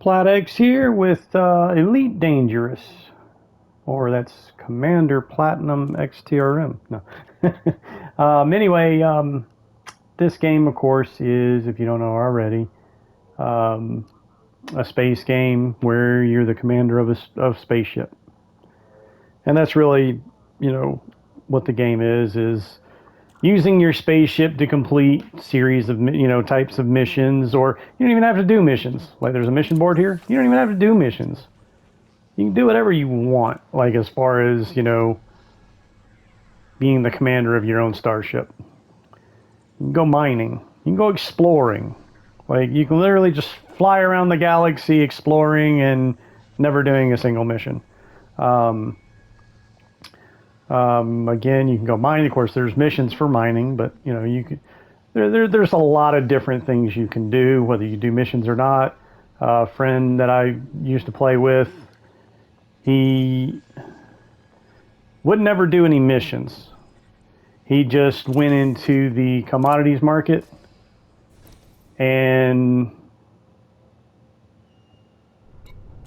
Plat X here with Elite Dangerous, or that's Commander Platinum XTRM. No. Anyway, this game, of course, is, if you don't know already, um, a space game where you're the commander of a spaceship, and that's really, what the game is using your spaceship to complete series of types of missions, or you don't even have to do missions. Like, there's a mission board here. You don't even have to do missions. You can do whatever you want, like as far as being the commander of your own starship. You can go mining. You can go exploring. Like, you can literally just fly around the galaxy exploring and never doing a single mission. Again, you can go mining. Of course, there's missions for mining, but you can. There's a lot of different things you can do, whether you do missions or not. A friend that I used to play with, he would never do any missions. He just went into the commodities market and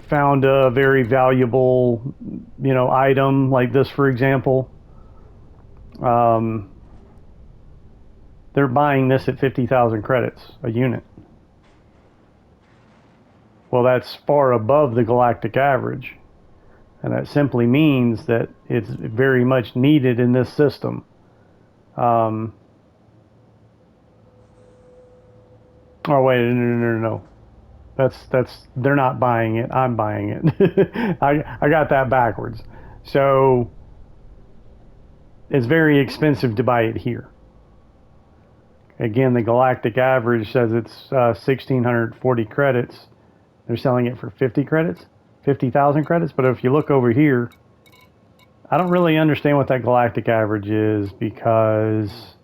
found a very valuable, item like this, for example. They're buying this at 50,000 credits a unit. Well, that's far above the galactic average. And that simply means that it's very much needed in this system. Oh, wait, no. That's they're not buying it. I'm buying it. I got that backwards. So it's very expensive to buy it here. Again, the galactic average says it's 1,640 credits. They're selling it for 50 credits, 50,000 credits. But if you look over here, I don't really understand what that galactic average is, because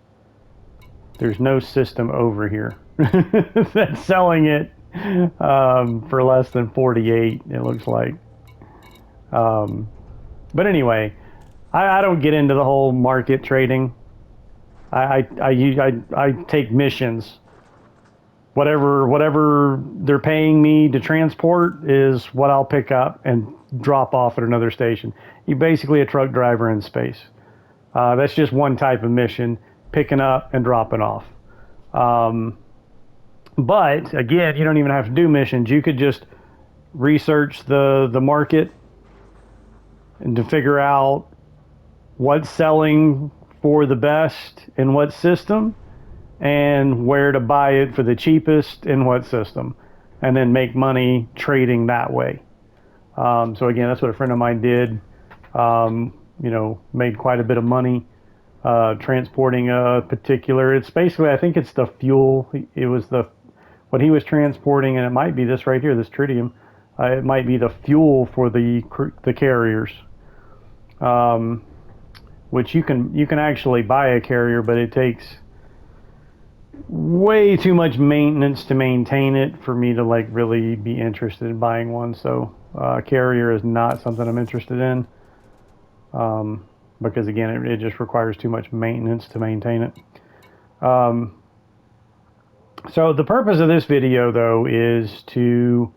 there's no system over here that's selling it for less than 48, it looks like. But anyway, I don't get into the whole market trading. I take missions. Whatever they're paying me to transport is what I'll pick up and drop off at another station. You're basically a truck driver in space. That's just one type of mission, picking up and dropping off. But again, you don't even have to do missions. You could just research the market and to figure out what's selling for the best in what system, and where to buy it for the cheapest in what system, and then make money trading that way. So again, that's what a friend of mine did. Made quite a bit of money transporting a particular. It's basically, I think it's the fuel. It was what he was transporting, and it might be this right here, this tritium. It might be the fuel for the carriers. Which you can actually buy a carrier, but it takes way too much maintenance to maintain it for me to really be interested in buying one. So carrier is not something I'm interested in, because again, it just requires too much maintenance to maintain it. So the purpose of this video, though, is to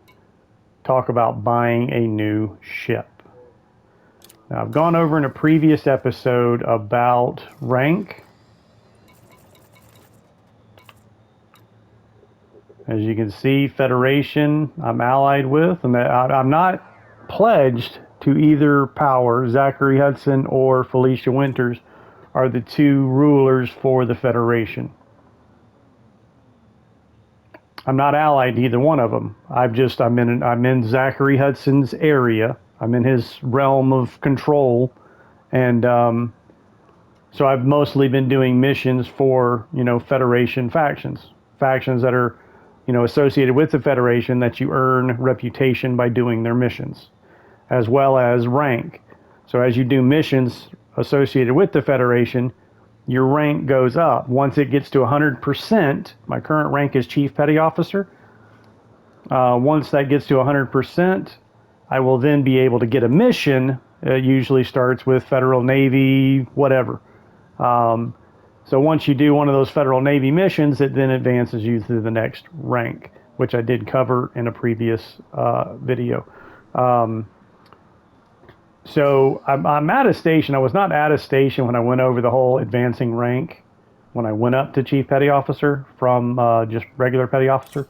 talk about buying a new ship. Now, I've gone over in a previous episode about rank. As you can see, Federation I'm allied with, and I'm not pledged to either power. Zachary Hudson or Felicia Winters are the two rulers for the Federation. I'm not allied to either one of them. I'm in Zachary Hudson's area. I'm in his realm of control, and so I've mostly been doing missions for Federation factions that are associated with the Federation, that you earn reputation by doing their missions, as well as rank. So as you do missions associated with the Federation, your rank goes up. Once it gets to 100%, my current rank is Chief Petty Officer. Once that gets to 100%, I will then be able to get a mission. It usually starts with Federal Navy, whatever. So once you do one of those Federal Navy missions, it then advances you to the next rank. which I did cover in a previous video. So I'm at a station. I was not at a station when I went over the whole advancing rank, when I went up to Chief Petty Officer from just regular Petty Officer.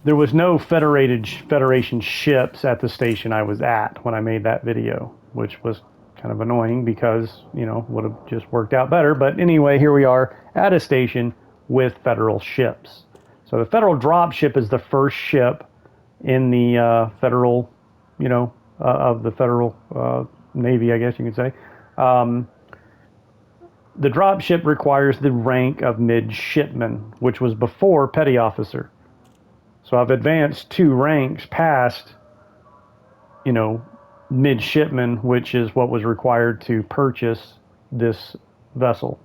There was no Federation ships at the station I was at when I made that video, which was kind of annoying because, you know, would have just worked out better. But anyway, here we are at a station with Federal ships. So the Federal dropship is the first ship in the Federal, you know, of the Federal Navy, I guess you could say. The dropship requires the rank of midshipman, which was before Petty Officer. So I've advanced 2 ranks past, you know, midshipman, which is what was required to purchase this vessel.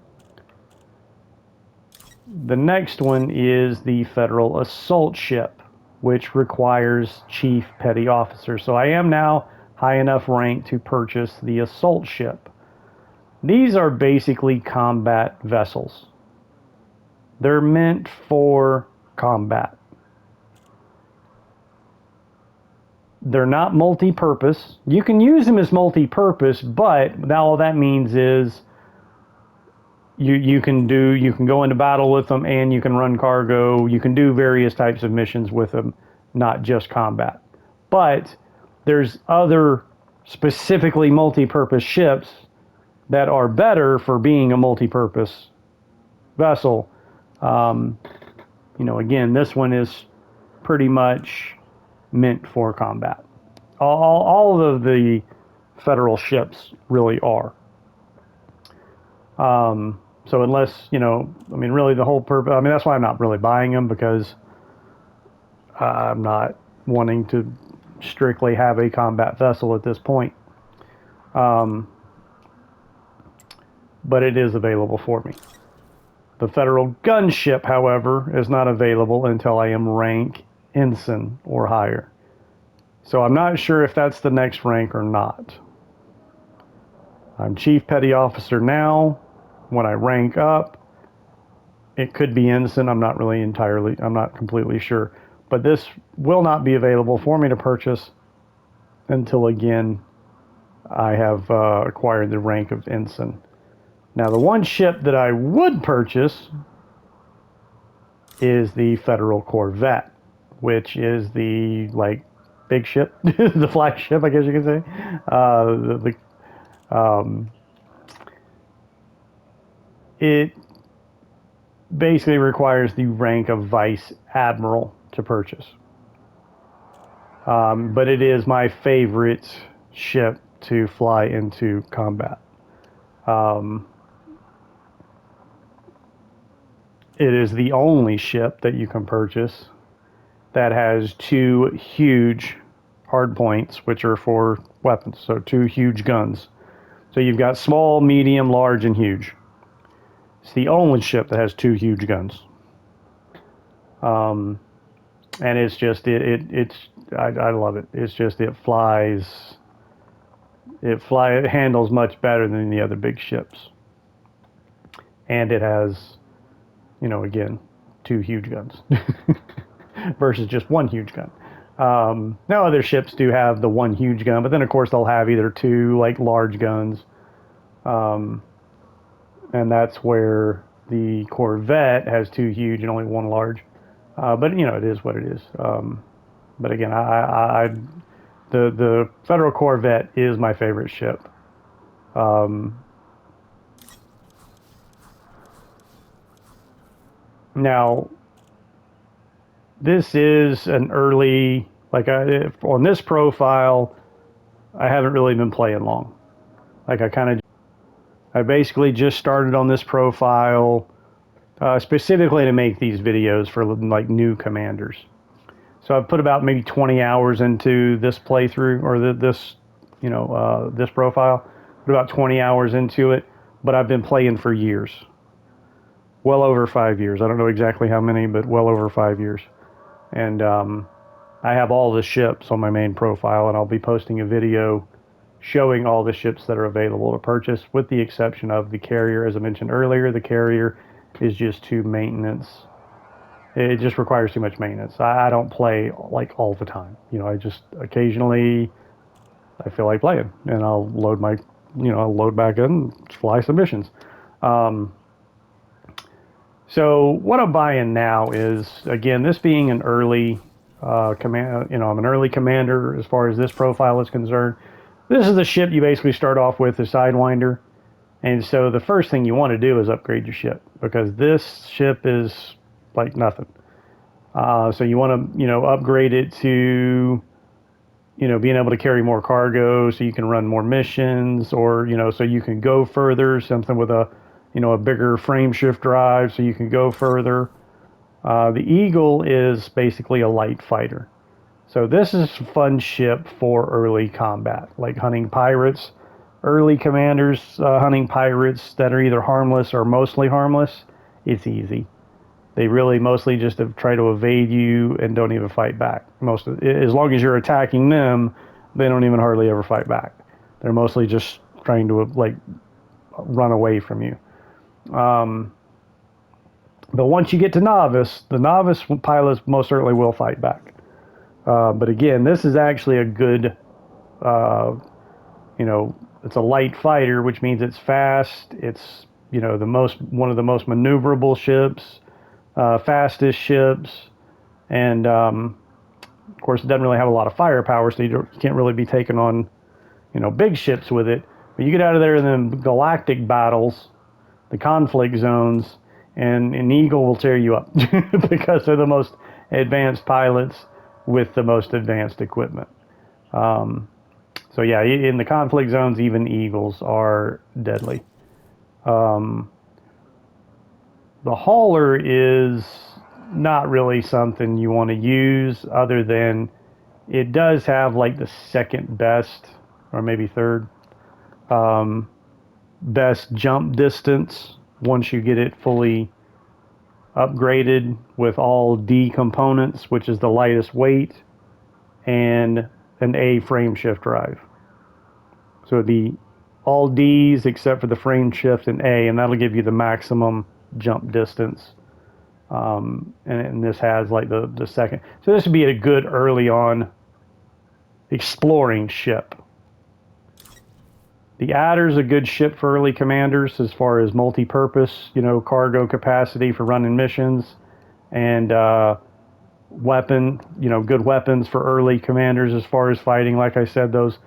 The next one is the Federal Assault Ship, which requires Chief Petty Officer. So I am now high enough rank to purchase the Assault Ship. These are basically combat vessels. They're meant for combat. They're not multi-purpose. You can use them as multi-purpose, but now all that means is you can go into battle with them and you can run cargo. You can do various types of missions with them, not just combat. But there's other specifically multi-purpose ships that are better for being a multi-purpose vessel. You know, again, this one is pretty much meant for combat. All of the Federal ships really are. So unless, you know, I mean, really the whole purpose, I mean, that's why I'm not really buying them, because I'm not wanting to strictly have a combat vessel at this point. But it is available for me. The Federal gunship, however, is not available until I am rank ensign or higher. So I'm not sure if that's the next rank or not. I'm Chief Petty Officer now. When I rank up, it could be ensign. I'm not completely sure. But this will not be available for me to purchase until, again, I have acquired the rank of ensign. Now, the one ship that I would purchase is the Federal Corvette, which is the, like, big ship, the flagship, I guess you could say. It basically requires the rank of Vice Admiral to purchase. But it is my favorite ship to fly into combat. It is the only ship that you can purchase that has 2 huge hard points, which are for weapons. So 2 huge guns. So you've got small, medium, large, and huge. It's the only ship that has 2 huge guns. And it's just, I love it. It's just, it handles much better than the other big ships. And it has, you know, again, 2 huge guns versus just 1 huge gun. Now other ships do have the 1 huge gun, but then of course they'll have either 2 like large guns. And that's where the Corvette has 2 huge and only 1 large. But you know, it is what it is. But again, the Federal Corvette is my favorite ship. Now, this is an early, like on this profile, I haven't really been playing long. Like I basically just started on this profile specifically to make these videos for like new commanders. So I've put about maybe 20 hours into this playthrough, or this, you know, this profile. Put about 20 hours into it, but I've been playing for years. Well over 5 years. I don't know exactly how many, but well over 5 years. And I have all the ships on my main profile, and I'll be posting a video showing all the ships that are available to purchase, with the exception of the carrier. As I mentioned earlier, the carrier is just 2 maintenance It just requires too much maintenance. I don't play like all the time. You know, I just occasionally I feel like playing, and I'll load my, I'll load back in, fly some missions. Um, so what I'm buying now is, again, this being an early command. I'm an early commander as far as this profile is concerned. This is the ship you basically start off with, the Sidewinder. And so the first thing you want to do is upgrade your ship, because this ship is like nothing. So you want to, upgrade it to, being able to carry more cargo so you can run more missions, or, so you can go further, something with a bigger frame shift drive so you can go further. The Eagle is basically a light fighter. So this is a fun ship for early combat, like hunting pirates. Early commanders hunting pirates that are either harmless or mostly harmless, it's easy. They really mostly just try to evade you and don't even fight back. As long as you're attacking them, they don't even hardly ever fight back. They're mostly just trying to like run away from you. But once you get to novice, the novice pilots most certainly will fight back. But again, this is actually a good, it's a light fighter, which means it's fast. It's one of the most maneuverable ships, fastest ships, and of course it doesn't really have a lot of firepower, so you can't really be taking on big ships with it. But you get out of there in the galactic battles, the conflict zones, and an Eagle will tear you up because they're the most advanced pilots with the most advanced equipment. So yeah, in the conflict zones, even Eagles are deadly. The hauler is not really something you want to use, other than it does have like the second best, or maybe third, best jump distance once you get it fully upgraded with all D components, which is the lightest weight, and an A frame shift drive. So it'd be all D's except for the frame shift and A, and that'll give you the maximum jump distance. And this has like the second. So this would be a good early on exploring ship. The Adder's a good ship for early commanders as far as multi-purpose, cargo capacity for running missions, and good weapons for early commanders as far as fighting. Like I said, those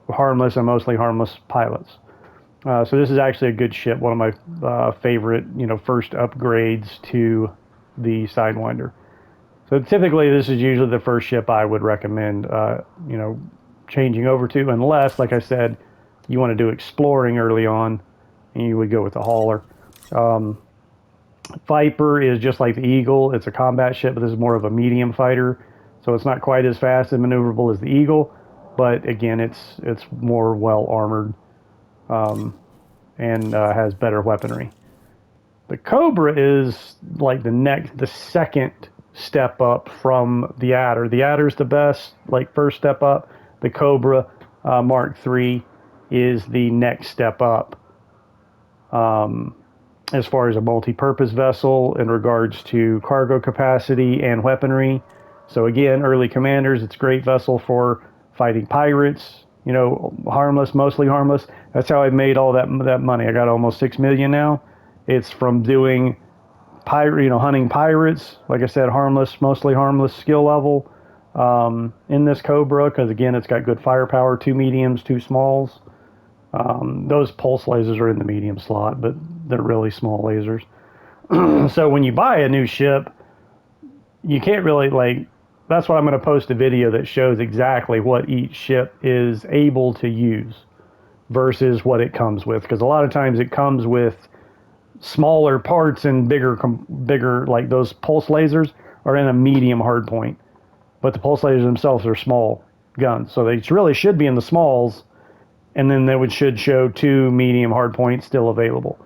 harmless and mostly harmless pilots. So this is actually a good ship, one of my favorite, first upgrades to the Sidewinder. So typically this is usually the first ship I would recommend, changing over to, unless, like I said, you want to do exploring early on, and you would go with the hauler. Viper is just like the Eagle. It's a combat ship, but this is more of a medium fighter, so it's not quite as fast and maneuverable as the Eagle, but again, it's more well armored, and has better weaponry. The Cobra is like the second step up from the Adder. The Adder's the best, like first step up. The Cobra Mark III is the next step up, as far as a multi-purpose vessel in regards to cargo capacity and weaponry. So again, early commanders, it's a great vessel for fighting pirates. Harmless, mostly harmless. That's how I made all that money. I got almost 6 million now. It's from doing hunting pirates. Like I said, harmless, mostly harmless skill level. In this Cobra, because again, it's got good firepower, 2 mediums, 2 smalls. Those pulse lasers are in the medium slot, but they're really small lasers. So when you buy a new ship, you can't really that's why I'm going to post a video that shows exactly what each ship is able to use versus what it comes with, because a lot of times it comes with smaller parts and bigger, like those pulse lasers are in a medium hard point, but the pulse lasers themselves are small guns, so they really should be in the smalls, and then they should show 2 medium hard points still available.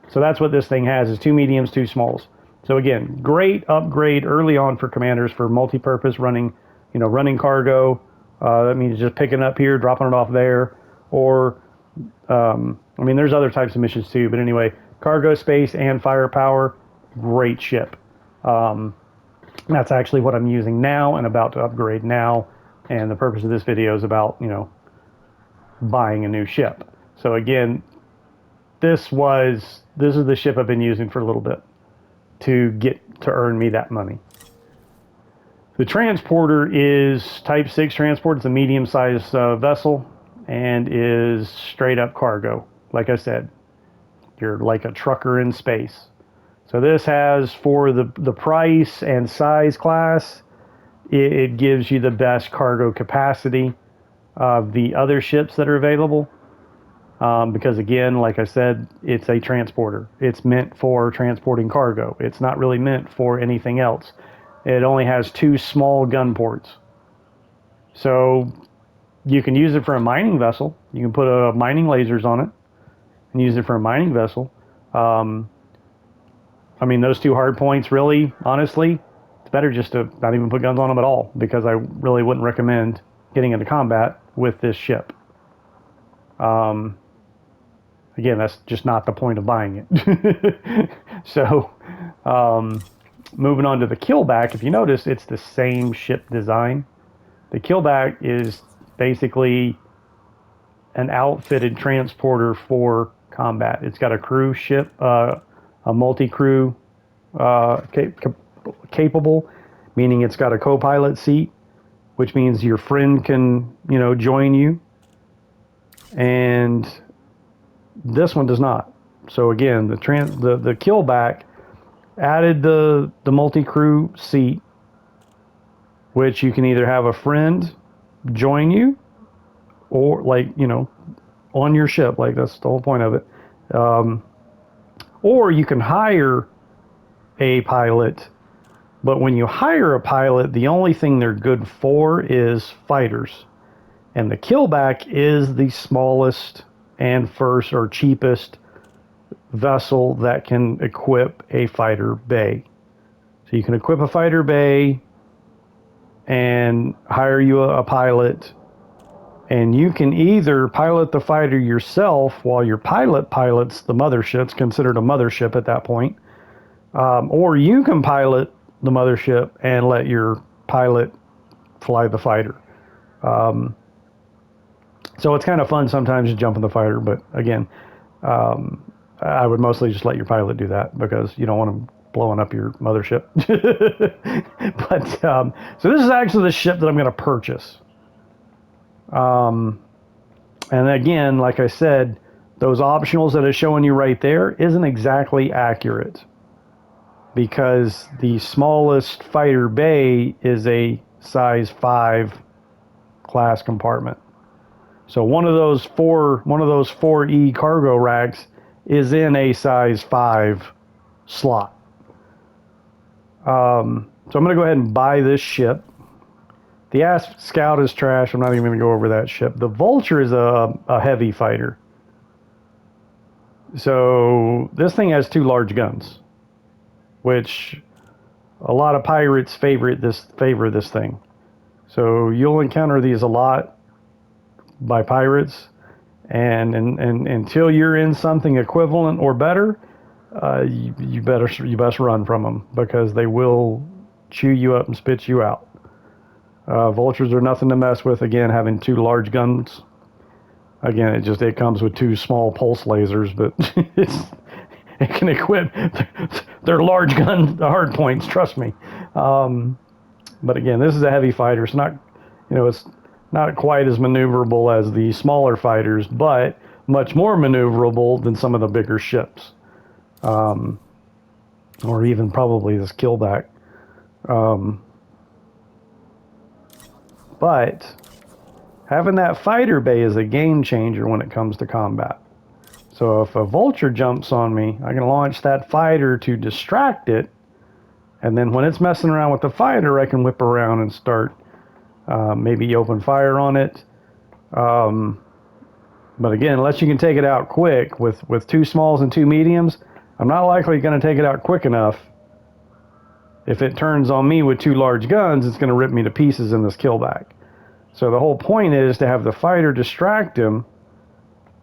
So that's what this thing has, is 2 mediums, 2 smalls. So again, great upgrade early on for commanders for multi-purpose running, running cargo. That means just picking it up here, dropping it off there, or there's other types of missions too. But anyway, cargo space and firepower, great ship. That's actually what I'm using now and about to upgrade now. And the purpose of this video is about, you know, buying a new ship. So again, this is the ship I've been using for a little bit to earn me that money. The transporter is Type 6 transport. It's a medium-sized vessel and is straight up cargo. Like I said, you're like a trucker in space. So this has, for the price and size class, it gives you the best cargo capacity of the other ships that are available. Because again, like I said, it's a transporter. It's meant for transporting cargo. It's not really meant for anything else. It only has 2 small gun ports. So you can use it for a mining vessel. You can put mining lasers on it and use it for a mining vessel. I mean, those 2 hard points, really, honestly, it's better just to not even put guns on them at all, because I really wouldn't recommend getting into combat with this ship. Again, that's just not the point of buying it. So, moving on to the Keelback, if you notice, it's the same ship design. The Keelback is basically an outfitted transporter for combat. It's got a crew ship, a multi-crew capable, meaning it's got a co-pilot seat, which means your friend can, you know, join you. And this one does not. So again, the Keelback added the multi-crew seat, which you can either have a friend join you, or, like, you know, on your ship, like that's the whole point of it. Or you can hire a pilot, but when you hire a pilot, the only thing they're good for is fighters. And the Keelback is the smallest and first or cheapest vessel that can equip a fighter bay. So you can equip a fighter bay and hire you a pilot, and you can either pilot the fighter yourself while your pilot pilots the mothership. It's considered a mothership at that point. Or you can pilot the mothership and let your pilot fly the fighter. So it's kind of fun sometimes to jump in the fighter, but again, I would mostly just let your pilot do that, because you don't want them blowing up your mothership. But so this is actually the ship that I'm going to purchase. And again, like I said, those optionals that are showing you right there isn't exactly accurate, because the smallest fighter bay is a size 5 class compartment. So one of those 4E cargo racks is in a size 5 slot. So I'm going to go ahead and buy this ship. The Asp Scout is trash. I'm not even going to go over that ship. The Vulture is a heavy fighter. So this thing has 2 large guns, which a lot of pirates favor this thing. So you'll encounter these a lot by pirates, and until you're in something equivalent or better, you best run from them, because they will chew you up and spit you out. Vultures are nothing to mess with. Again, having 2 large guns. Again, it comes with 2 small pulse lasers, but it can equip their large gun hard points. Trust me. But again, this is a heavy fighter. It's not, you know, it's not quite as maneuverable as the smaller fighters, but much more maneuverable than some of the bigger ships, or even probably this Keelback. But having that fighter bay is a game changer when it comes to combat. So if a Vulture jumps on me, I can launch that fighter to distract it, and then when it's messing around with the fighter, I can whip around and start maybe open fire on it. But again, unless you can take it out quick with 2 smalls and 2 mediums, I'm not likely going to take it out quick enough. If it turns on me with 2 large guns, it's going to rip me to pieces in this Keelback. So the whole point is to have the fighter distract him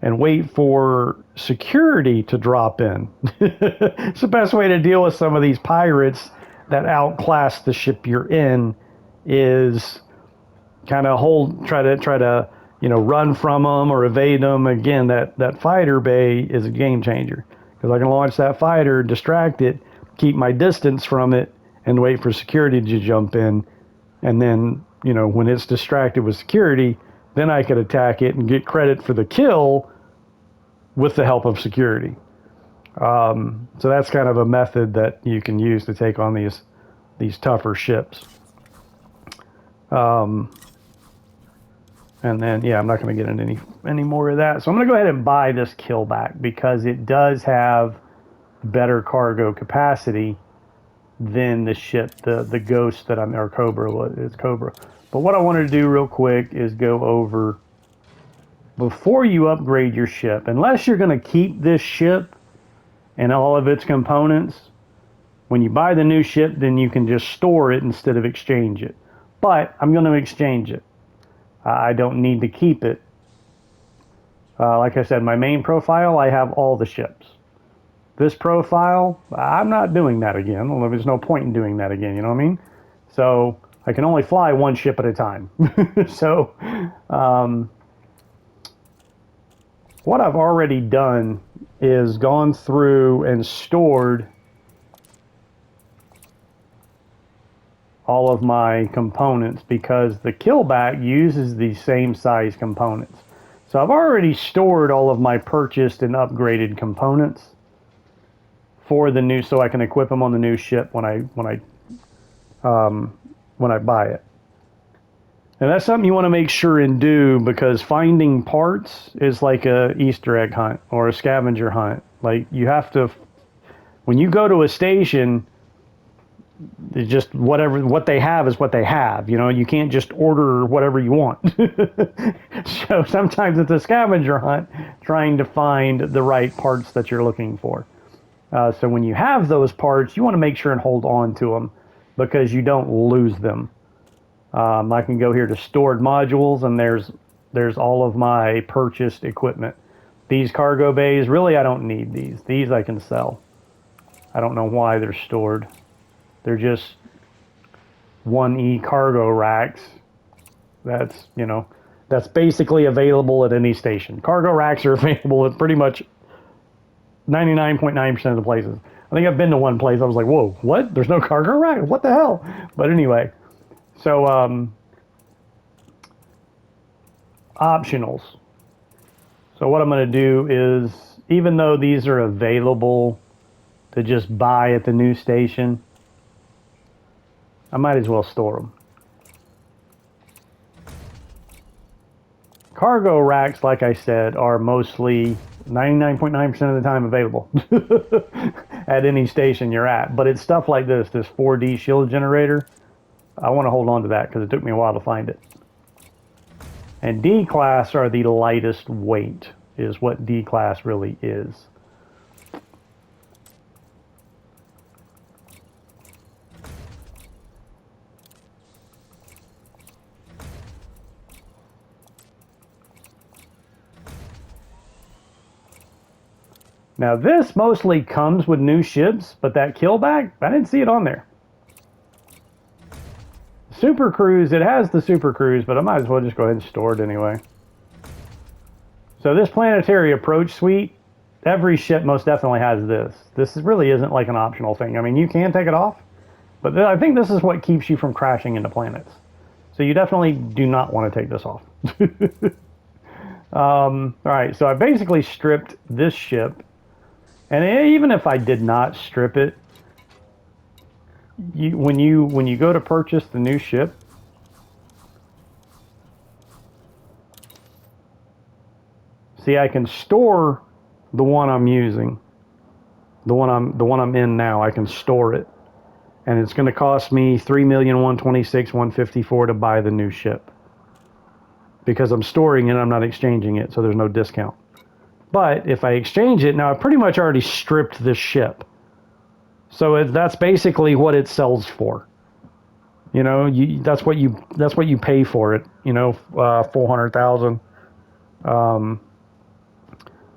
and wait for security to drop in. It's the best way to deal with some of these pirates that outclass the ship you're in is kind of try to run from them or evade them. Again, that fighter bay is a game changer because I can launch that fighter, distract it, keep my distance from it, and wait for security to jump in. And then, when it's distracted with security, then I could attack it and get credit for the kill with the help of security. So that's kind of a method that you can use to take on these tougher ships. And then, yeah, I'm not going to get into any more of that. So I'm going to go ahead and buy this Keelback because it does have better cargo capacity than the ship, the Ghost that or Cobra, it's Cobra. But what I wanted to do real quick is go over, before you upgrade your ship, unless you're going to keep this ship and all of its components, when you buy the new ship, then you can just store it instead of exchange it. But I'm going to exchange it. I don't need to keep it. Like I said, my main profile, I have all the ships. This profile, I'm not doing that again. Well, there's no point in doing that again, you know what I mean? So I can only fly one ship at a time. So what I've already done is gone through and stored all of my components because the Keelback uses the same size components. So I've already stored all of my purchased and upgraded components for the new, so I can equip them on the new ship when I buy it. And that's something you want to make sure and do, because finding parts is like a Easter egg hunt or a scavenger hunt. Like, you have to, when you go to a station, it's just what they have is what they have. You can't just order whatever you want. So sometimes it's a scavenger hunt trying to find the right parts that you're looking for. So when you have those parts, you want to make sure and hold on to them because you don't lose them. I can go here to stored modules, and there's all of my purchased equipment. These cargo bays, really I don't need these. These I can sell. I don't know why they're stored. They're just 1E cargo racks. That's basically available at any station. Cargo racks are available at pretty much 99.9% of the places. I think I've been to one place, I was like, whoa, what? There's no cargo rack? What the hell? But anyway, so optionals. So what I'm going to do is, even though these are available to just buy at the new station, I might as well store them. Cargo racks, like I said, are mostly 99.9% of the time available at any station you're at. But it's stuff like this 4D shield generator. I want to hold on to that because it took me a while to find it. And D class are the lightest weight, is what D class really is. Now this mostly comes with new ships, but that Keelback, I didn't see it on there. Super Cruise, it has the Super Cruise, but I might as well just go ahead and store it anyway. So this planetary approach suite, every ship most definitely has this. This really isn't like an optional thing. I mean, you can take it off, but I think this is what keeps you from crashing into planets. So you definitely do not want to take this off. All right, so I basically stripped this ship. And even if I did not strip it, when you go to purchase the new ship, see, I can store the one I'm using, the one I'm in now. I can store it, and it's going to cost me $3,126,154 to buy the new ship because I'm storing it. I'm not exchanging it, so there's no discount. But if I exchange it, now I pretty much already stripped this ship. So that's basically what it sells for. That's what you pay for it. 400,000.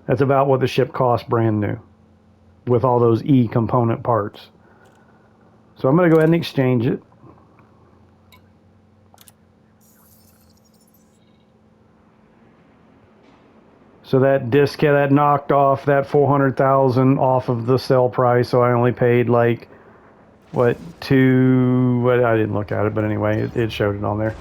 That's about what the ship costs brand new, with all those E component parts. So I'm going to go ahead and exchange it. So that discount, that knocked off that 400,000 off of the sale price. So I only paid like, what, what, I didn't look at it, but anyway, it showed it on there.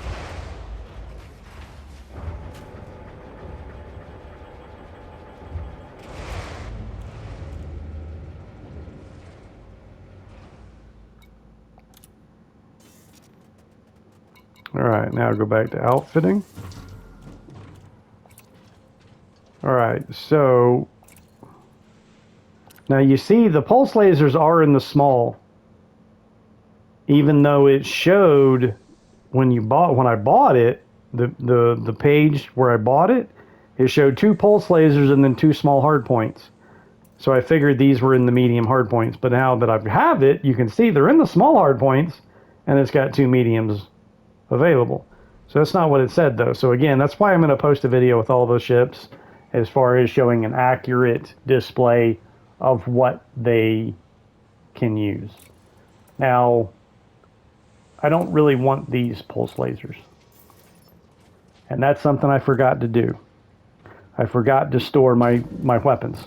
All right, now go back to outfitting. All right, so now you see the pulse lasers are in the small, even though it showed when I bought it, the page where I bought it, it showed 2 pulse lasers and then 2 small hard points. So I figured these were in the medium hard points, but now that I have it, you can see they're in the small hard points, and it's got 2 mediums available. So that's not what it said though. So again, that's why I'm going to post a video with all those ships as far as showing an accurate display of what they can use. Now, I don't really want these pulse lasers. And that's something I forgot to do. I forgot to store my weapons.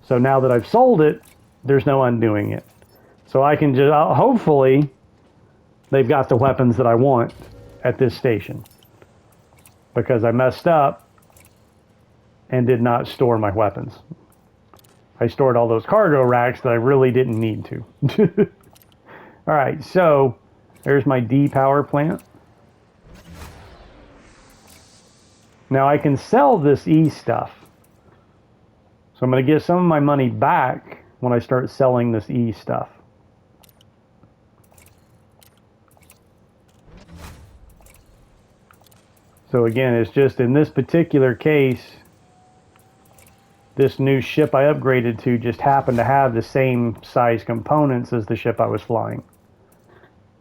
So now that I've sold it, there's no undoing it. So I can just, hopefully, they've got the weapons that I want at this station. Because I messed up and did not store my weapons. I stored all those cargo racks that I really didn't need to. All right, so there's my D power plant. Now I can sell this E stuff. So I'm going to get some of my money back when I start selling this E stuff. So again, it's just in this particular case, this new ship I upgraded to just happened to have the same size components as the ship I was flying,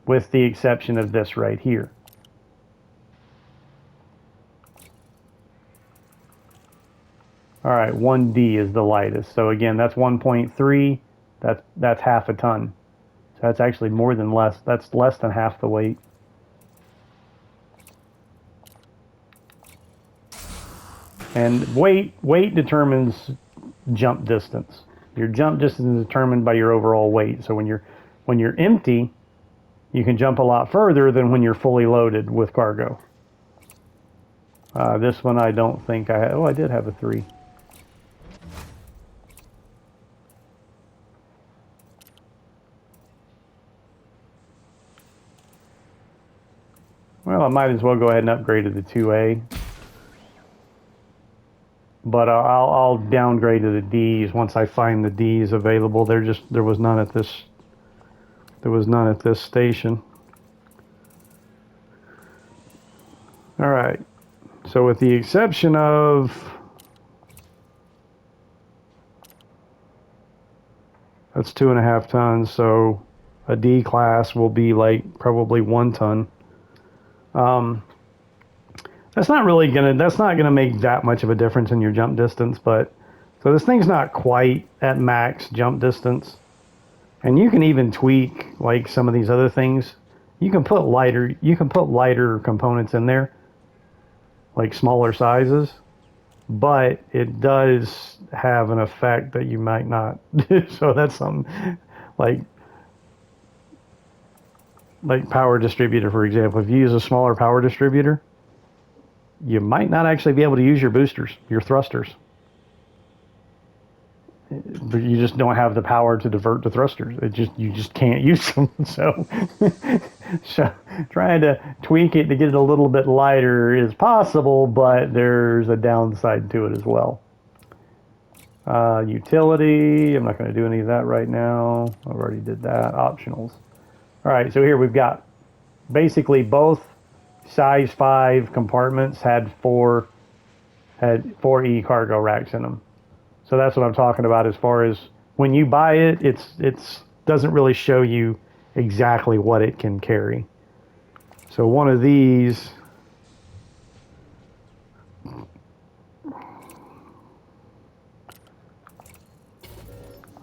with the exception of this right here. All right, 1D is the lightest. So again, that's 1.3. That's half a ton. So that's actually more than less. That's less than half the weight. And weight determines jump distance. Your jump distance is determined by your overall weight. So when you're empty, you can jump a lot further than when you're fully loaded with cargo. This one I don't think I had. Oh, I did have a 3. Well, I might as well go ahead and upgrade to the 2A. But I'll downgrade to the D's once I find the D's available. There was none at this station. All right. So with the exception of that's 2.5 tons, so a D class will be like probably 1 ton. That's not gonna make that much of a difference in your jump distance, but so this thing's not quite at max jump distance. And you can even tweak like some of these other things. You can put lighter components in there, like smaller sizes, but it does have an effect that you might not. So that's something like power distributor, for example. If you use a smaller power distributor, you might not actually be able to use your boosters, your thrusters. But you just don't have the power to divert the thrusters. You just can't use them. So, so trying to tweak it to get it a little bit lighter is possible, but there's a downside to it as well. Utility, I'm not going to do any of that right now. I already did that. Optionals. All right, so here we've got basically both size 5 compartments had 4 E cargo racks in them. So that's what I'm talking about as far as when you buy it, it's doesn't really show you exactly what it can carry. So one of these,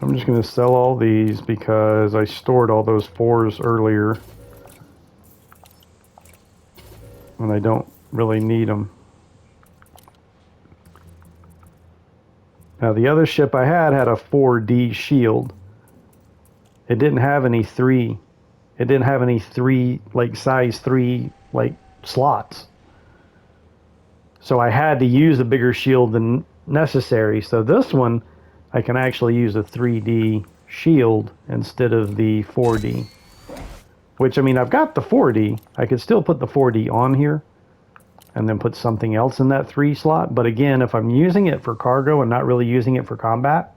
I'm just going to sell all these because I stored all those 4s earlier. And I don't really need them. Now the other ship I had a 4D shield. It didn't have any 3. It didn't have any 3, like size 3, like slots. So I had to use a bigger shield than necessary. So this one, I can actually use a 3D shield instead of the 4D. Which, I mean, I've got the 4D. I could still put the 4D on here and then put something else in that 3 slot. But again, if I'm using it for cargo and not really using it for combat,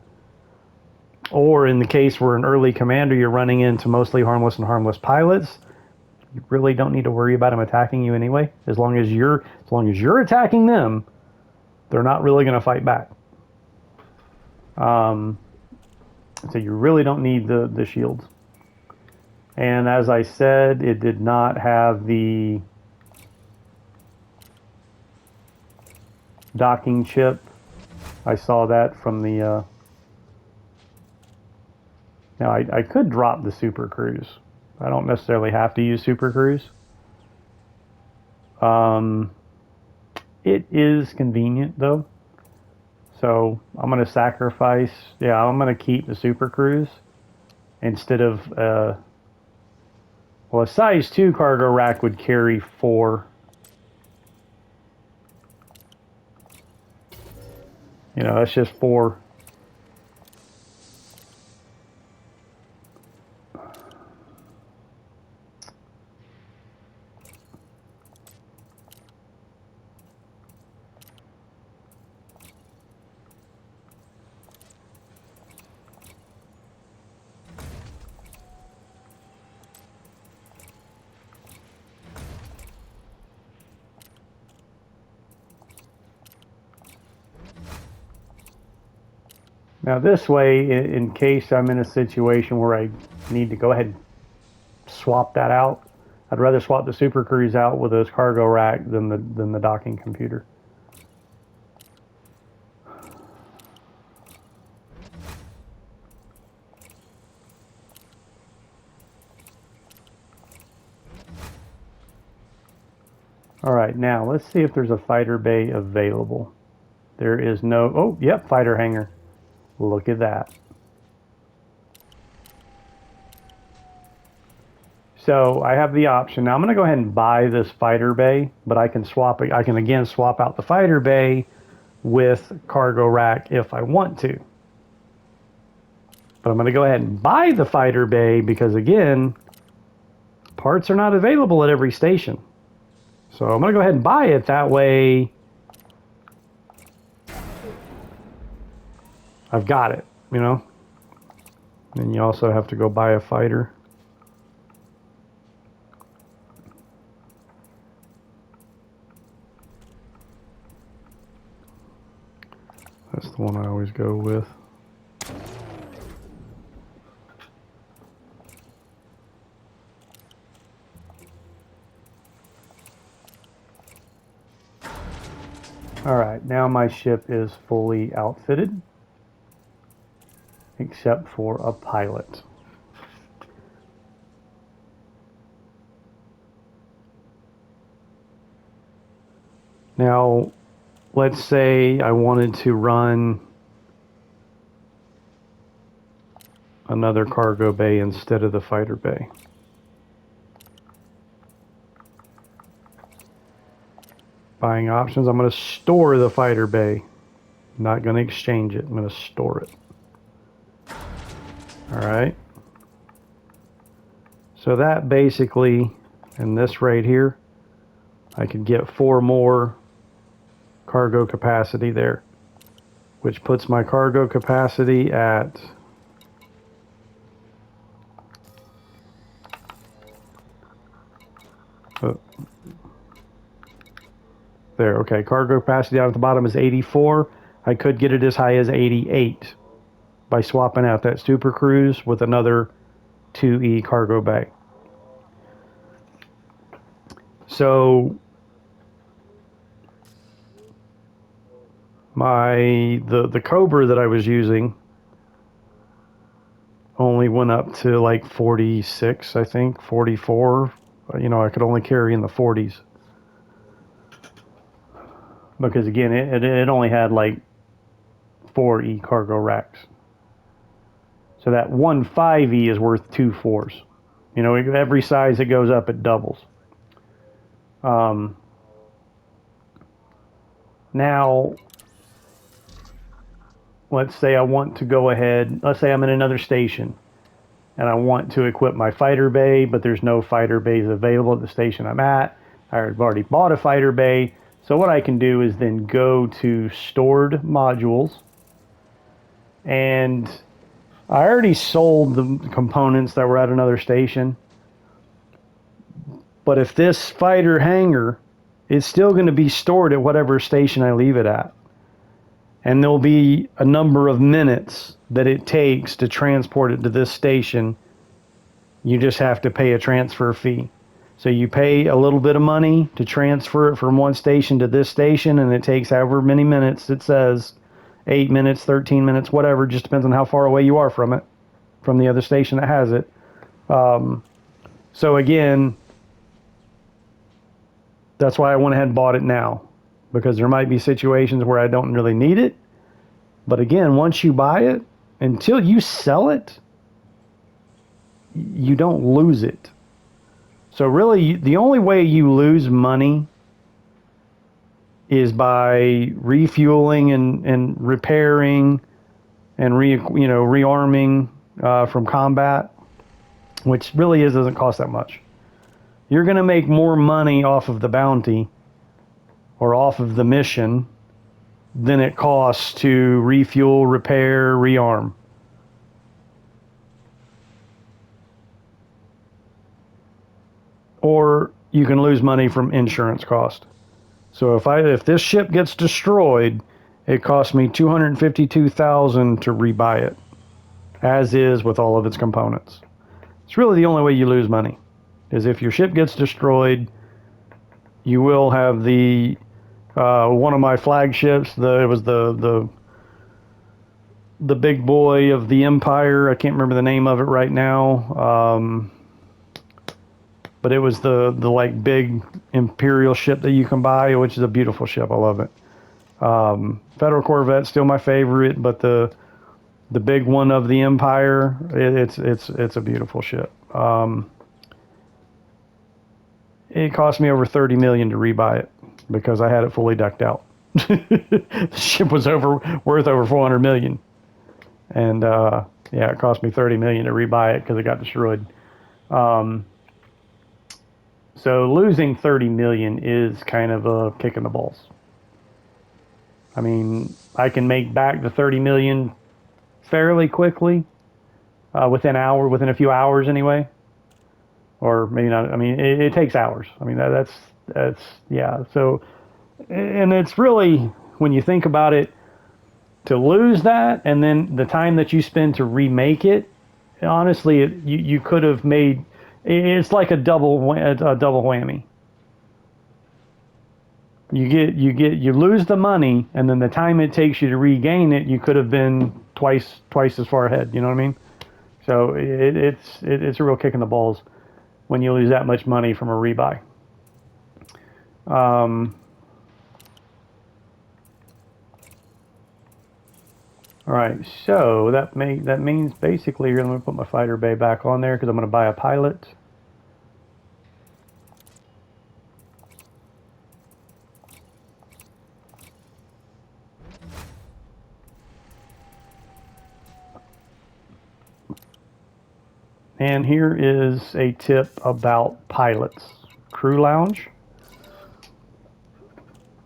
or in the case where an early commander, you're running into mostly harmless and harmless pilots, you really don't need to worry about them attacking you anyway. As long as you're attacking them, they're not really going to fight back. So you really don't need the shields. And as I said, it did not have the docking chip. I saw that from the... Now, I could drop the Super Cruise. I don't necessarily have to use Super Cruise. It is convenient, though. So I'm going to sacrifice... Yeah, I'm going to keep the Super Cruise instead of... well, a size 2 cargo rack would carry 4. You know, that's just 4. Now this way, in case I'm in a situation where I need to go ahead and swap that out, I'd rather swap the Super Cruise out with this cargo rack than the docking computer. All right, now let's see if there's a fighter bay available. There is no... Oh, yep, fighter hangar. Look at that. So I have the option. Now I'm going to go ahead and buy this fighter bay, but I can swap it. I can again swap out the fighter bay with cargo rack if I want to. But I'm going to go ahead and buy the fighter bay because again, parts are not available at every station. So I'm going to go ahead and buy it. That way I've got it, you know. And you also have to go buy a fighter. That's the one I always go with. All right, now my ship is fully outfitted, except for a pilot. Now, let's say I wanted to run another cargo bay instead of the fighter bay. Buying options, I'm going to store the fighter bay. I'm not going to exchange it. I'm going to store it. All right. So that basically, in this right here, I could get 4 more cargo capacity there, which puts my cargo capacity at there. Okay, cargo capacity down at the bottom is 84. I could get it as high as 88 by swapping out that Super Cruise with another 2E cargo bay. So the Cobra that I was using only went up to like 46, I think, 44. I could only carry in the 40s because again, it only had like 4 cargo racks. So that one 5E is worth 2 4s. Every size it goes up, it doubles. Now, let's say I want to go ahead. Let's say I'm in another station and I want to equip my fighter bay, but there's no fighter bays available at the station I'm at. I've already bought a fighter bay. So what I can do is then go to stored modules, and I already sold the components that were at another station. But if this fighter hangar is still going to be stored at whatever station I leave it at, and there'll be a number of minutes that it takes to transport it to this station, you just have to pay a transfer fee. So you pay a little bit of money to transfer it from one station to this station, and it takes however many minutes it says, 8 minutes, 13 minutes, whatever, just depends on how far away you are from it, from the other station that has it. So again, that's why I went ahead and bought it now, because there might be situations where I don't really need it. But again, once you buy it, until you sell it, you don't lose it. So really, the only way you lose money is by refueling and repairing and rearming from combat, which really doesn't cost that much. You're going to make more money off of the bounty or off of the mission than it costs to refuel, repair, rearm. Or you can lose money from insurance cost. So if this ship gets destroyed, it costs me $252,000 to rebuy it, as is with all of its components. It's really the only way you lose money, is if your ship gets destroyed. You will have the one of my flagships. It was the big boy of the Empire. I can't remember the name of it right now. But it was the like big Imperial ship that you can buy, which is a beautiful ship. I love it. Federal Corvette's still my favorite, but the big one of the Empire, it's a beautiful ship. It cost me over $30 million to rebuy it because I had it fully decked out. The ship was worth over $400 million, and it cost me $30 million to rebuy it because it got destroyed. So losing $30 million is kind of a kick in the balls. I mean, I can make back the $30 million fairly quickly, within a few hours anyway, or maybe not. I mean, it takes hours. I mean, that's yeah. So, and it's really, when you think about it, to lose that and then the time that you spend to remake it, honestly, you could have made. It's like a double whammy. You lose the money, and then the time it takes you to regain it, you could have been twice as far ahead. You know what I mean? So it's a real kick in the balls when you lose that much money from a rebuy. All right, so that means basically you're going to put my fighter bay back on there because I'm going to buy a pilot. And here is a tip about pilots. Crew lounge.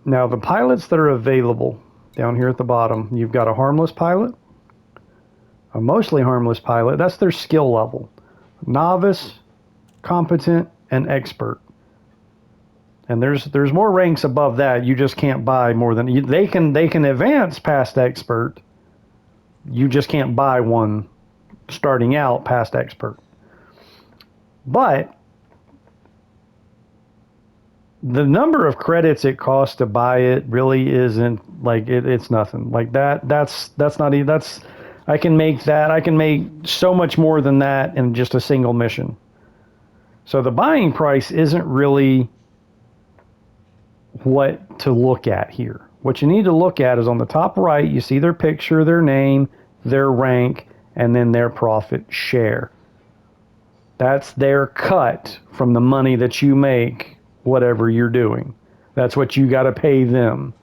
Now the pilots that are available down here at the bottom, you've got a harmless pilot, a mostly harmless pilot. That's their skill level. Novice, competent, and expert. And there's more ranks above that. You just can't buy more than they can advance past expert. You just can't buy one starting out past expert. But the number of credits it costs to buy it really isn't like it's nothing. Like that's not even I can make that. I can make so much more than that in just a single mission. So the buying price isn't really what to look at here. What you need to look at is on the top right, you see their picture, their name, their rank, and then their profit share. That's their cut from the money that you make, whatever you're doing. That's what you got to pay them.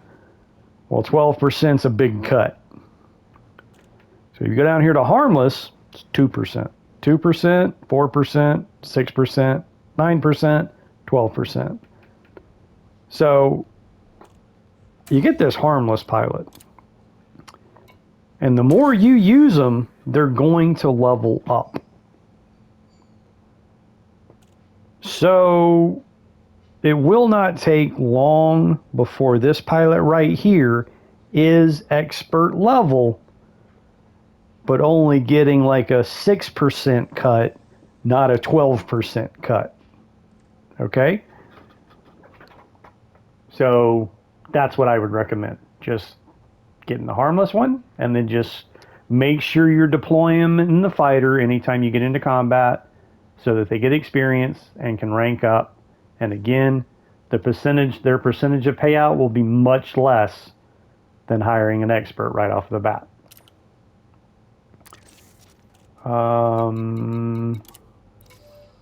Well, 12% is a big cut. So you go down here to harmless, it's 2%. 2%, 4%, 6%, 9%, 12%. So you get this harmless pilot. And the more you use them, they're going to level up. So it will not take long before this pilot right here is expert level, but only getting like a 6% cut, not a 12% cut. Okay? So that's what I would recommend. Just getting the harmless one, and then just make sure you're deploying them in the fighter anytime you get into combat so that they get experience and can rank up. And again, their percentage of payout will be much less than hiring an expert right off the bat. All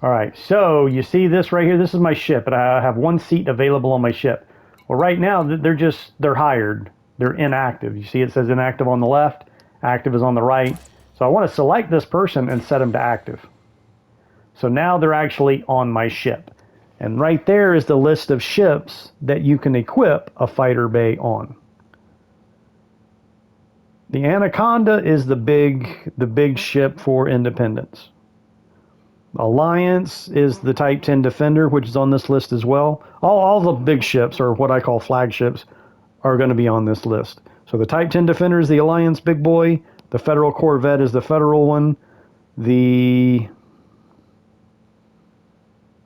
right, so you see this right here. This is my ship, and I have one seat available on my ship. Well, right now they're hired. They're inactive. You see it says inactive on the left, active is on the right. So I want to select this person and set them to active. So now they're actually on my ship. And right there is the list of ships that you can equip a fighter bay on. The Anaconda is the big ship for Independence. Alliance is the Type 10 Defender, which is on this list as well. All the big ships, or what I call flagships, are going to be on this list. So the Type 10 Defender is the Alliance big boy. The Federal Corvette is the Federal one. The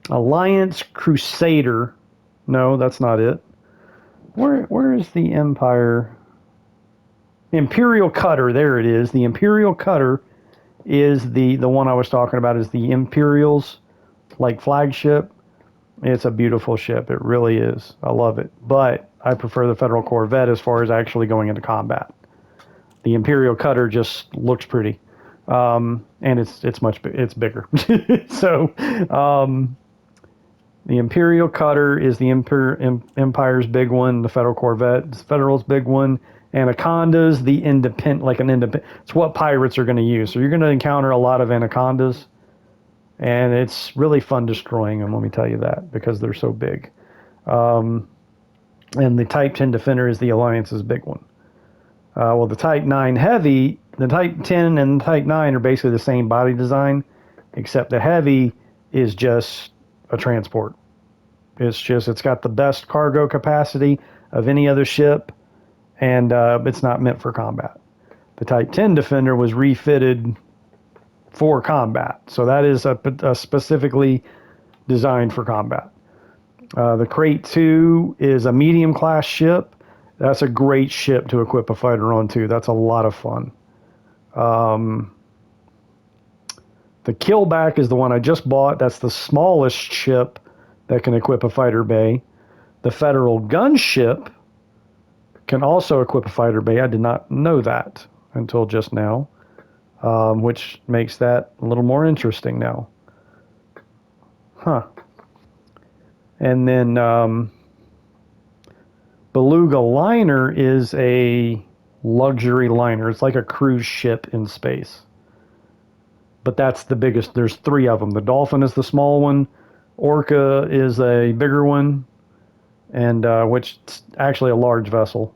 Alliance Crusader, no, that's not it. Where is the Empire? Imperial Cutter, there it is. The Imperial Cutter is the one I was talking about, is the Imperial's like flagship. It's a beautiful ship. It really is. I love it. But I prefer the Federal Corvette as far as actually going into combat. The Imperial Cutter just looks pretty. And it's bigger. So the Imperial Cutter is the Empire's big one. The Federal Corvette is the Federal's big one. Anaconda's the independent. It's what pirates are going to use. So you're going to encounter a lot of Anacondas, and it's really fun destroying them. Let me tell you that, because they're so big. And the Type 10 Defender is the Alliance's big one. Well, the Type 9 Heavy, the Type 10 and the Type 9 are basically the same body design, except the Heavy is just a transport. It's got the best cargo capacity of any other ship, and it's not meant for combat. The Type 10 Defender was refitted for combat, so that is a specifically designed for combat. The Crate 2 is a medium class ship. That's a great ship to equip a fighter on too. That's a lot of fun. The Keelback is the one I just bought. That's the smallest ship that can equip a fighter bay. The Federal Gunship can also equip a fighter bay. I did not know that until just now, which makes that a little more interesting now. Huh. And then Beluga Liner is a luxury liner. It's like a cruise ship in space. But that's the biggest. There's three of them. The Dolphin is the small one. Orca is a bigger one, and which is actually a large vessel.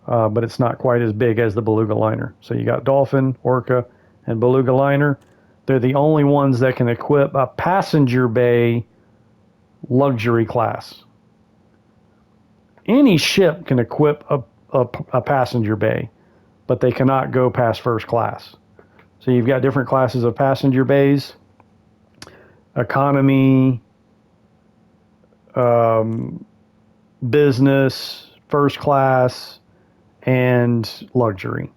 But it's not quite as big as the Beluga Liner. So you got Dolphin, Orca, and Beluga Liner. They're the only ones that can equip a passenger bay luxury class. Any ship can equip a passenger bay, but they cannot go past first class. So you've got different classes of passenger bays: economy, business, first class, and luxury.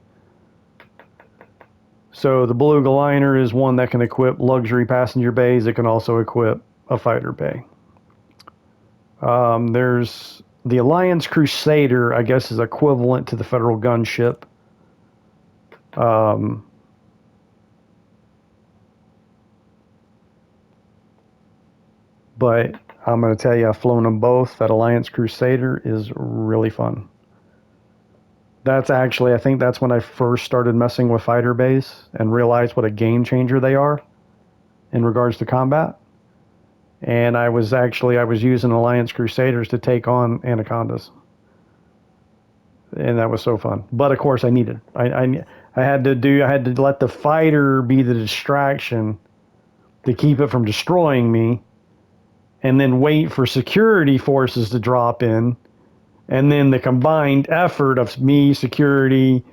So the Beluga liner is one that can equip luxury passenger bays. It can also equip a fighter bay. There's the Alliance Crusader, I guess, is equivalent to the Federal gunship. But I'm going to tell you, I've flown them both. That Alliance Crusader is really fun. That's actually, I think that's when I first started messing with fighter bays and realized what a game changer they are in regards to combat. And I was using Alliance Crusaders to take on Anacondas. And that was so fun. But of course I had to let the fighter be the distraction to keep it from destroying me, and then wait for security forces to drop in. And then the combined effort of me, security,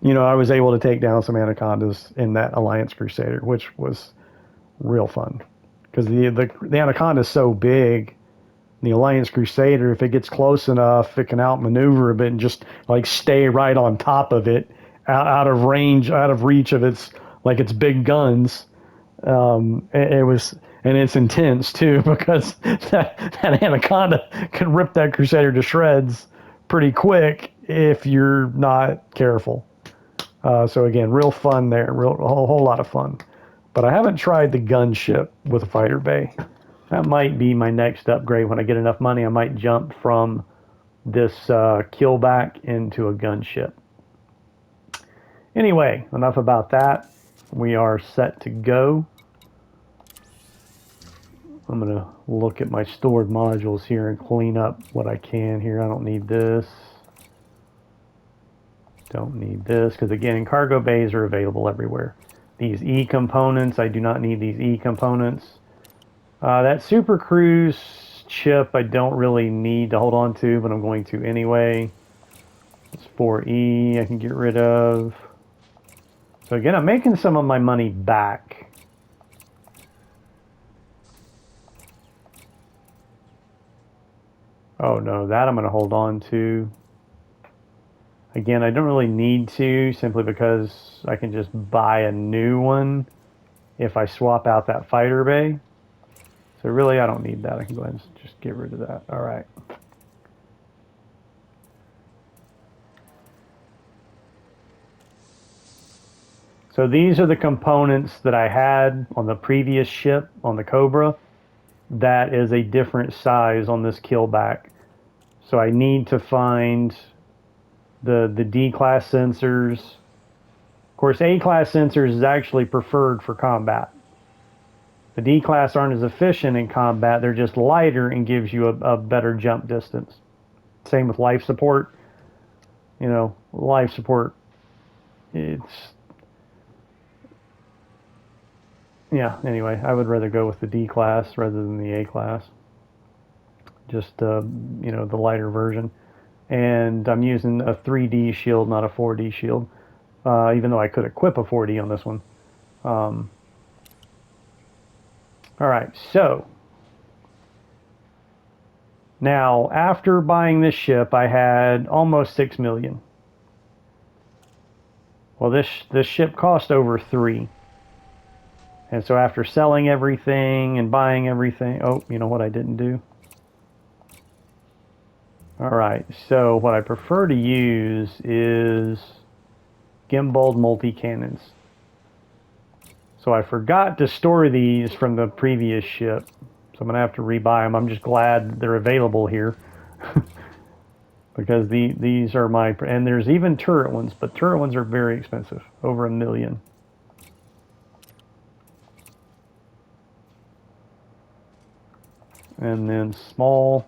I was able to take down some Anacondas in that Alliance Crusader, which was real fun. Because the Anaconda is so big, the Alliance Crusader, if it gets close enough, it can outmaneuver a bit and just like stay right on top of it, out of range, out of reach of its big guns. It was, and it's intense too, because that Anaconda can rip that Crusader to shreds pretty quick if you're not careful. So again, real fun there, a whole lot of fun. But I haven't tried the gunship with a fighter bay. That might be my next upgrade. When I get enough money, I might jump from this Keelback into a gunship. Anyway, enough about that. We are set to go. I'm going to look at my stored modules here and clean up what I can here. I don't need this. Don't need this, because again, cargo bays are available everywhere. These E components, I do not need these E components. That Super Cruise chip I don't really need to hold on to, but I'm going to anyway. It's 4E I can get rid of. So again, I'm making some of my money back. Oh no, that I'm going to hold on to. Again, I don't really need to, simply because I can just buy a new one if I swap out that fighter bay. So really, I don't need that. I can go ahead and just get rid of that. All right. So these are the components that I had on the previous ship, on the Cobra. That is a different size on this Keelback. So I need to find the D-class sensors. Of course, A-class sensors is actually preferred for combat. The D-class aren't as efficient in combat. They're just lighter and gives you a better jump distance. Same with life support. Life support, yeah, anyway, I would rather go with the D-class rather than the A-class. Just, the lighter version. And I'm using a 3D shield, not a 4D shield. Even though I could equip a 4D on this one. Alright, so now after buying this ship, I had almost 6 million. Well, this ship cost over 3. And so after selling everything and buying everything, oh, you know what I didn't do? Alright, so what I prefer to use is gimbaled multi-cannons. So I forgot to store these from the previous ship. So I'm going to have to rebuy them. I'm just glad they're available here. Because these are my... And there's even turret ones, but turret ones are very expensive. Over $1 million. And then small...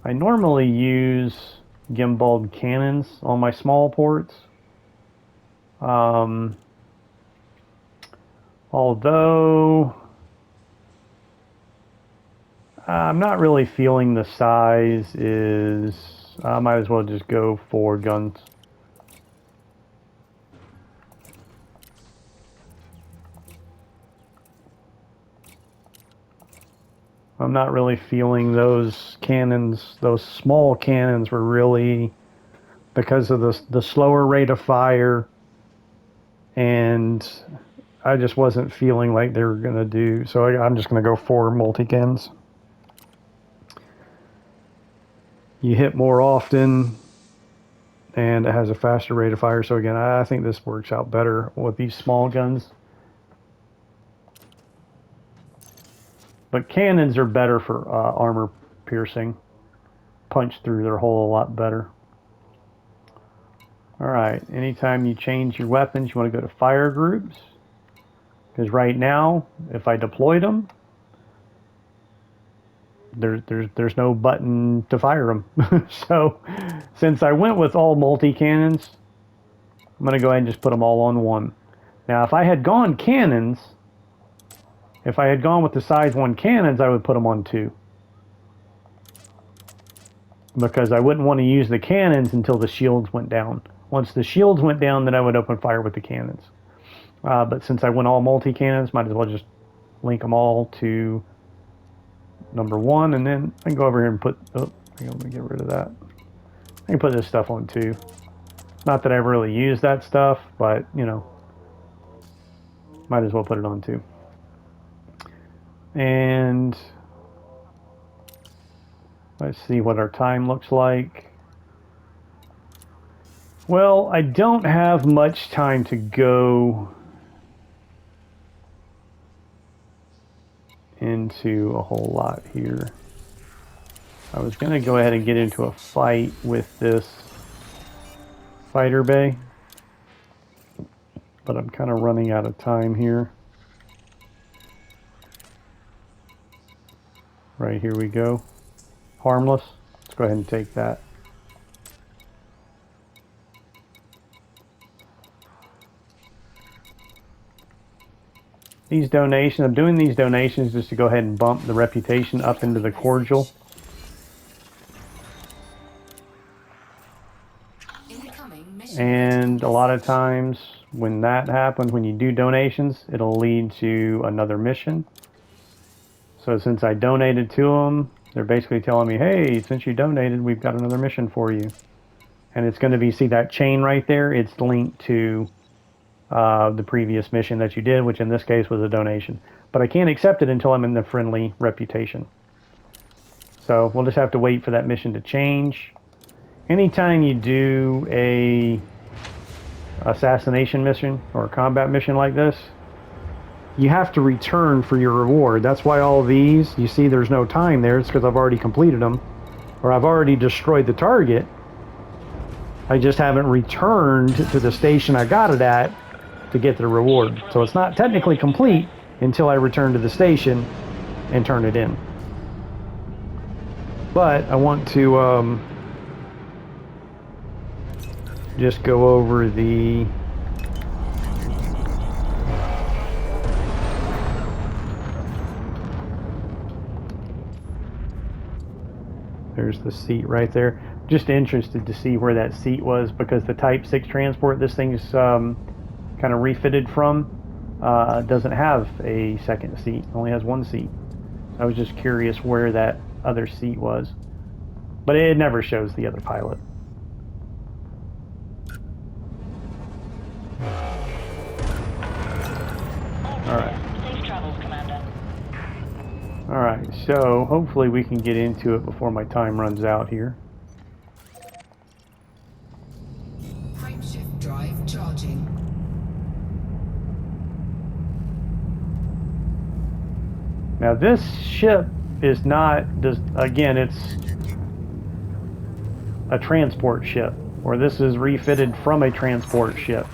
I normally use gimbaled cannons on my small ports. Although I'm not really feeling the size is... I might as well just go for guns. I'm not really feeling those cannons. Those small cannons were really, because of the slower rate of fire, and I just wasn't feeling like they were going to do, so I'm just going to go 4 multi-cans. You hit more often, and it has a faster rate of fire. So again, I think this works out better with these small guns. But cannons are better for armor piercing. Punch through their hull a lot better. Alright, anytime you change your weapons, you want to go to fire groups. Because right now, if I deployed them, there's no button to fire them. So, since I went with all multi-cannons, I'm going to go ahead and just put them all on one. Now, if I had gone cannons, if I had gone with the size 1 cannons, I would put them on 2. Because I wouldn't want to use the cannons until the shields went down. Once the shields went down, then I would open fire with the cannons. But since I went all multi-cannons, might as well just link them all to number 1, and then I can go over here and put, oh, let me get rid of that. I can put this stuff on 2. Not that I really use that stuff, but, you know, might as well put it on 2. And let's see what our time looks like. Well, I don't have much time to go into a whole lot here. I was going to go ahead and get into a fight with this fighter bay, but I'm kind of running out of time here. Right, here we go. Harmless. Let's go ahead and take that. These donations, I'm doing these donations just to go ahead and bump the reputation up into the cordial. And a lot of times when that happens, when you do donations, it'll lead to another mission. So since I donated to them, they're basically telling me, hey, since you donated, we've got another mission for you. And it's going to be, see that chain right there? It's linked to the previous mission that you did, which in this case was a donation. But I can't accept it until I'm in the friendly reputation. So we'll just have to wait for that mission to change. Anytime you do a assassination mission or a combat mission like this, you have to return for your reward. That's why all these, you see there's no time there. It's because I've already completed them, or I've already destroyed the target. I just haven't returned to the station I got it at to get the reward. So it's not technically complete until I return to the station and turn it in. But I want to just go over the there's the seat right there. Just interested to see where that seat was, because the Type 6 transport this thing's kind of refitted from doesn't have a second seat, only has 1 seat. I was just curious where that other seat was, but it never shows the other pilot. Alright. Safe travels, Commander. Alright, so hopefully we can get into it before my time runs out here. Frameshift drive charging. Now this ship is not, again, it's a transport ship, or this is refitted from a transport ship.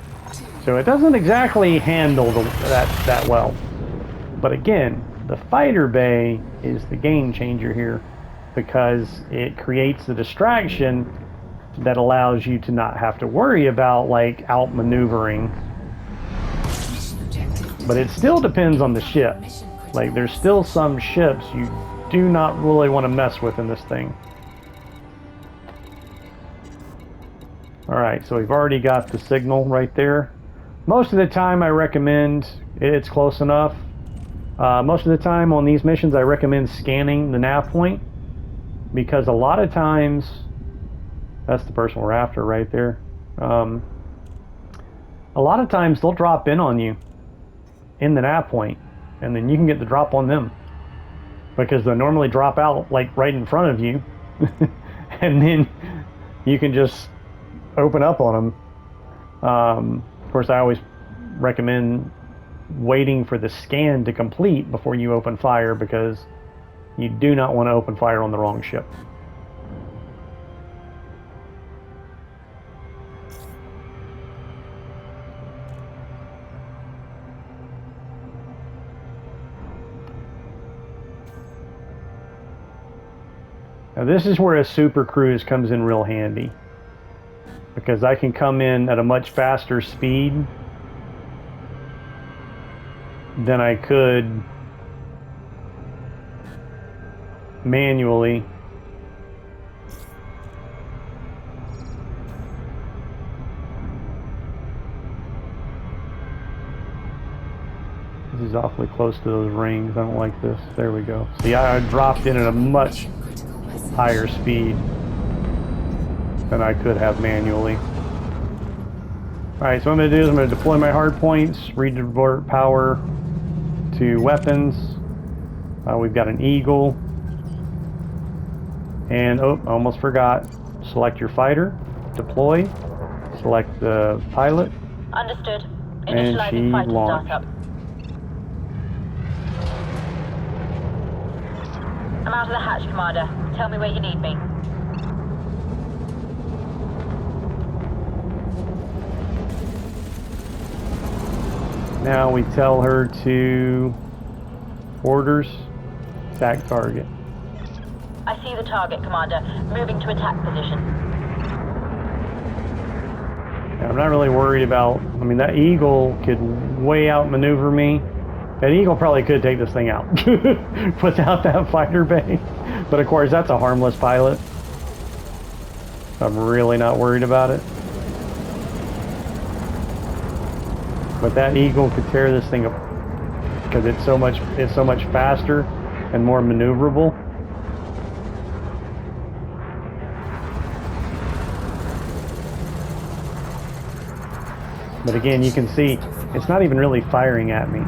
So it doesn't exactly handle that well. But again, the fighter bay is the game changer here, because it creates the distraction that allows you to not have to worry about like outmaneuvering. But it still depends on the ship. Like there's still some ships you do not really want to mess with in this thing. Alright, so we've already got the signal right there. Most of the time I recommend, it's close enough. Most of the time on these missions I recommend scanning the nav point, because a lot of times, that's the person we're after right there. A lot of times they'll drop in on you. in the nav point, and then you can get the drop on them, because they'll normally drop out like right in front of you, and then you can just open up on them. Of course, I always recommend waiting for the scan to complete before you open fire, because you do not want to open fire on the wrong ship. Now this is where a super cruise comes in real handy, because I can come in at a much faster speed than I could manually. This is awfully close to those rings. I don't like this. There we go. See, I dropped in at a much higher speed than I could have manually. Alright, so what I'm going to do is I'm going to deploy my hard points, redivert power to weapons. We've got an Eagle. And, oh, I almost forgot. Select your fighter, deploy, select the pilot. Understood. And she launched. I'm out of the hatch, Commander. Tell me where you need me. Now we tell her to orders, attack target. I see the target, Commander. Moving to attack position. Yeah, I'm not really worried about, I mean, that Eagle could way outmaneuver me. That Eagle probably could take this thing out without that fighter bay. But of course, that's a harmless pilot. I'm really not worried about it. But that Eagle could tear this thing up, because it's so much faster and more maneuverable. But again, you can see it's not even really firing at me.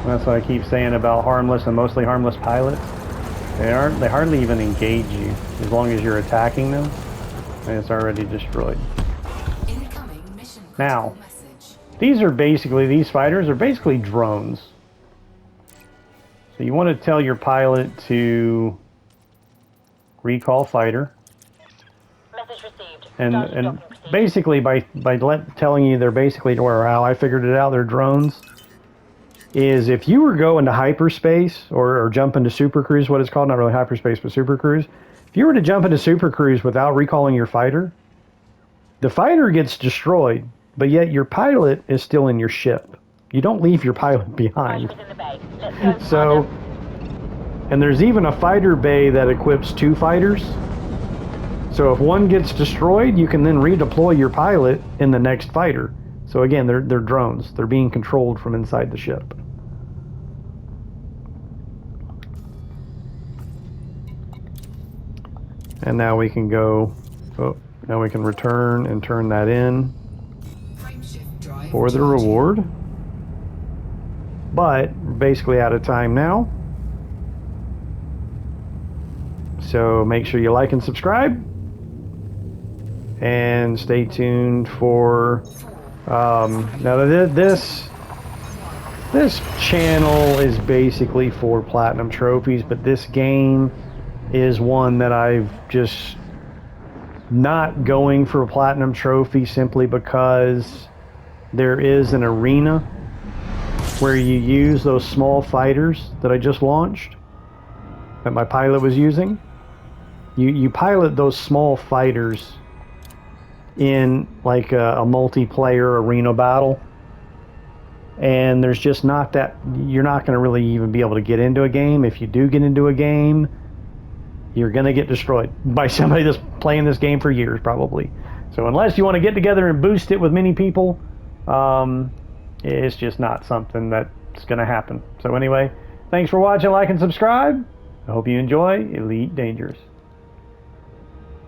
That's what I keep saying about harmless and mostly harmless pilots. They hardly even engage you as long as you're attacking them, and it's already destroyed. Now, these fighters are basically drones. So you want to tell your pilot to recall fighter. Message received. And basically by telling you they're basically, or how I figured it out, they're drones, is if you were going to hyperspace or jump into super cruise, what it's called, not really hyperspace, but super cruise. If you were to jump into super cruise without recalling your fighter, the fighter gets destroyed, but yet your pilot is still in your ship. You don't leave your pilot behind. So, and there's even a fighter bay that equips 2 fighters. So if one gets destroyed, you can then redeploy your pilot in the next fighter. So again, they're drones. They're being controlled from inside the ship. And now we can go, now we can return and turn that in for the reward. But we're basically out of time now. So make sure you like and subscribe. And stay tuned for, now this channel is basically for platinum trophies, but this game is one that I've just not going for a platinum trophy simply because there is an arena where you use those small fighters that I just launched, that my pilot was using. You pilot those small fighters in like a multiplayer arena battle, and there's just not that, you're not going to really even be able to get into a game. If you do get into a game, you're going to get destroyed by somebody that's playing this game for years probably. So unless you want to get together and boost it with many people, it's just not something that's going to happen. So anyway, thanks for watching, like and subscribe. I hope you enjoy Elite Dangerous.